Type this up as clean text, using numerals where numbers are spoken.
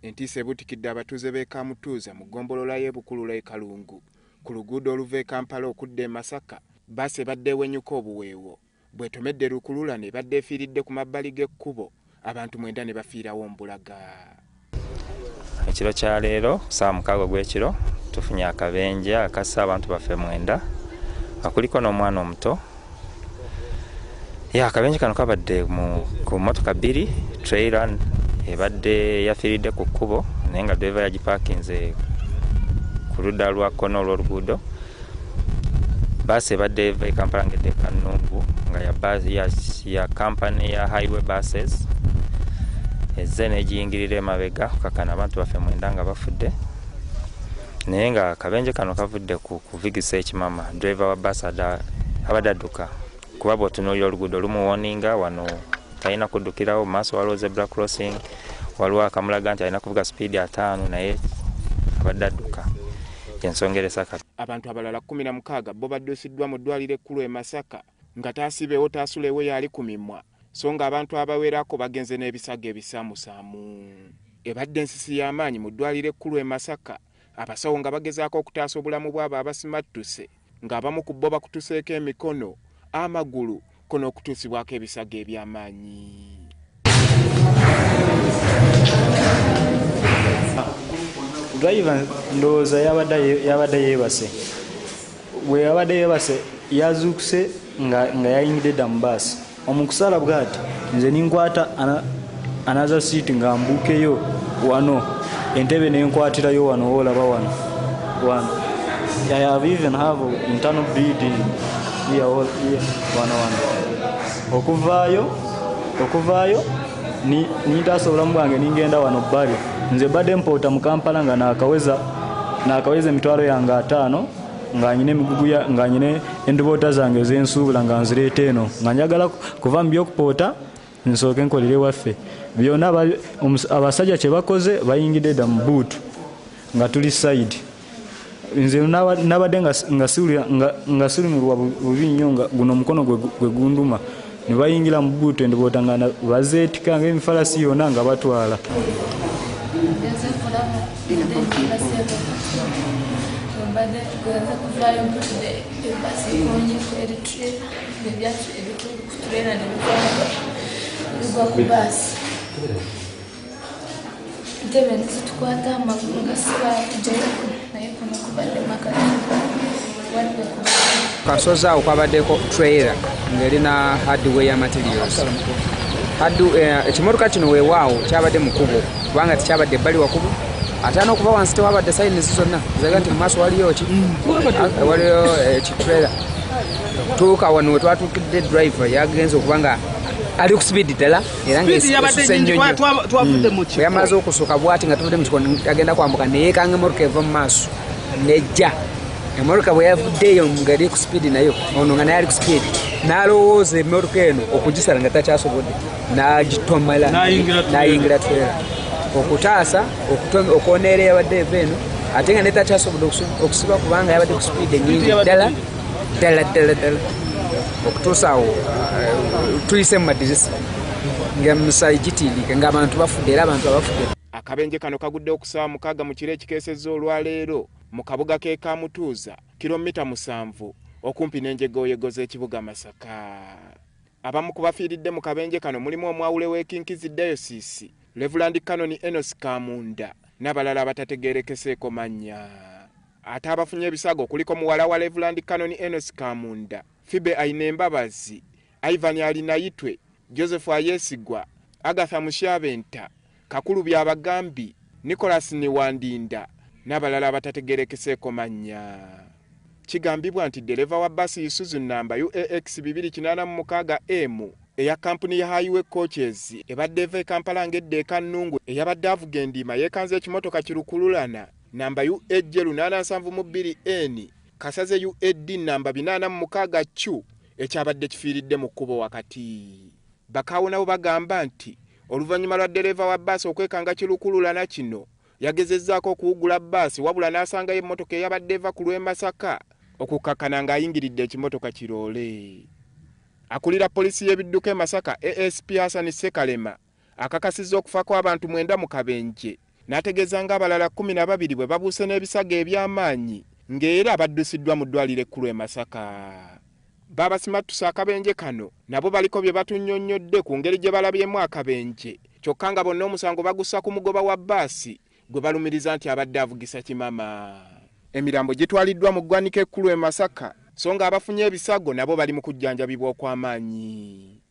Entiisa ebuutikidde abatuuze b'e Kaamutuuza mu Gombolola y'e Bukulula e Kalungu ku luguudo oluva e Kampala okudda e Masaka Bas ebadde ewenyuka obuweewo bw'etomedde Lukuulana ebadde efiiridde ku mabbali g'ekkubo abantu 9 ne bafiirawo mbulaga. Ekiro kya leero saa 6 gw'ekiro tufunye akabenje akassa abantu baffe 9 akuliko n'omwana omuto. Akabenje kano kabadde ku motoka 2 trailer ebadde yafiiridde ku kkubo naye nga driver yagipakinze ku ludda lwa kkono olw'oluguudo. Basi ebadde eva e Kampala ngedde Kanungu nga ya company ya highway buses ezze n'egiyingirira emabega okakana abantu baffe 9 nga bafudde naye nga akabenje kano kavudde ku vigisa ekimama. Driver wa bus abadde adduka kuba bw'otunuulira oluguudo lumuwoninga wano talina kuddukirawo mu maaso waliwo zebra crossing waliwo akamulaga nti alina kuvuga speed 5 naye abadde adduka ensonga eresaka. Abantu abalala 16 bo baddusiddwa mu ddwaliro ekkulu e Masaka nga taasibeewo taasuleewo yali ku mimwa so nga abantu abawerako bagenze n'ebisago ebisaamusaamu. Ebadde ensisi y'amaanyi mu ddwaliro ekkulu e Masaka abasawo nga bagezaako okutaasa obulamu bw'abo abasimattuse ng'abamu ku bo bakutuseeko emikono amagulu kono okutuusibwako ebisago eby'amaanyi. Driver ndowooza yabadde yeebase. Bwe yabadde yeebase yazuukuse nga yayingidde dda mu baasi. Omukusala bw'ati nze ninkwata anaza siiti nga mbuukeyo wano entebe nenkwatirayo wano olaba wano. I have even have internal bleeding here wano. Okuvaayo nitaasa obulamu bwange ningenda wano bbali. Nze badde mpoota mu Kampala nga nakaweza emitwalo yange 5 nga nyine emigugu nga nyine enduboota zange z'ensuubula nga nzireeta eno nga njagala kuva mu by'okupoota nsooke nkolere waffe. Byonna abasajja kye bakoze bayingidde dda mu buutu nga tuli side. Nze nabadde nga sirumirwa bubi nnyo nga guno omukono gwe gunduma ne bayingira mu buutu enduboota nga bazeetika ng'emifalasi yonna nga batwala. Kasoza okwabaddeko trailer ng'erina hardware materials. Ekimotoka kino weewaawo kyabadde mu kkubo kubanga tekyabadde ebbali wakubo ate n'okuva wansi tewabadde sayinisi zonna zaga nti mu maaso waliyo ekitrailer. Tuuka wano we twatuukidde driver yagenze okuba nga ali ku speed ddala era ng'esuse nnyo nnyo. Yamaze okusuka bw'ati nga tuvudde mu kikono agenda kwambuka ne yeekanga emmotoka eva mu maaso nejja. Emmotoka bwe yavuddeeyo ng'eri ku speed nayo ono nga naye ali ku speed n'alowooza emmotoka eno okugisala nga takyasobodde n'agitomala n'ayingira trailer okutaasa okwoneera eyabadde eva eno ate nga netakyasobodde okusiba kubanga yabadde ku speed ennyingi ddala okutuusa awo tuyise mu madirisa nga musayi gitiirika ng'abantu bafudde era abantu abafudde. Akabenje kano kagudde okusaawa 6 mu kiro ekikeesezza olwaleero mu kabuga k'e Kaamutuuza kilomita 7 okumpi n'enjegooyego z'ekibuga Masaka. Abamu ku bafiiridde mu kabenje kano mulimu omwawule w'ekinkizi dayosisi Reverend Kanoni Kamunda n'abalala abatategeerekeseeko mannya. Ate abafunye ebisago kuliko muwala wa Reverend Kanoni Kamunda, Fibe Ainembabazi, Ivan Alinayitwe, Joseph Ayesigwa, Agatha Mushabenta, Kakulu Byabagambi, Nicholas Niwandinda n'abalala abatategeerekeseeko mannya. Kigambibwa nti dereva wa basi Isuzu namba UAX 286M eya kampuni ya highway coaches ebadde eva e Kampala ngedde Kanungu eyabadde avuga endima yeekanze ekimotoka ki Lukuulana namba UAG 872N kasaze UAD namba 886Q ekyabadde kifiiridde mu kkubo wakati. Bakaawo nabo bagamba nti oluvannyuma lwa dereva wa basi okwekanga ki Lukuulana kino yagezezzaako okuwugula basi wabula n'asangayo emmotoka eyabadde eva ku Lw'e Masaka okukkakkana ng'ayingiridde ekimotoka kiroole. Akulira polisi y'ebidduka e Masaka ASP Hassan Sekalema akakasizza okufa kw'abantu 9 mu Kabenje n'ategeeza ng'abalala 12 bwe babuuse n'ebisago eby'amaanyi ng'era baddusiddwa mu ddwaliro ekkulu e Masaka. Baabasimattusa akabenje kano nabo baliko bye batunnyonnyodde ku ngeri gye balabyemu akabenje, kyokka nga bonna omusango bagussa ku mugoba wa baasi gwe balumiriza nti abadde avugisa kimama. Emirambo gitwaliddwa mu ggwanika ekkulu e Masaka so nga abafunye ebisago nabo bali mu kujjanjabibwa okw'amaanyi.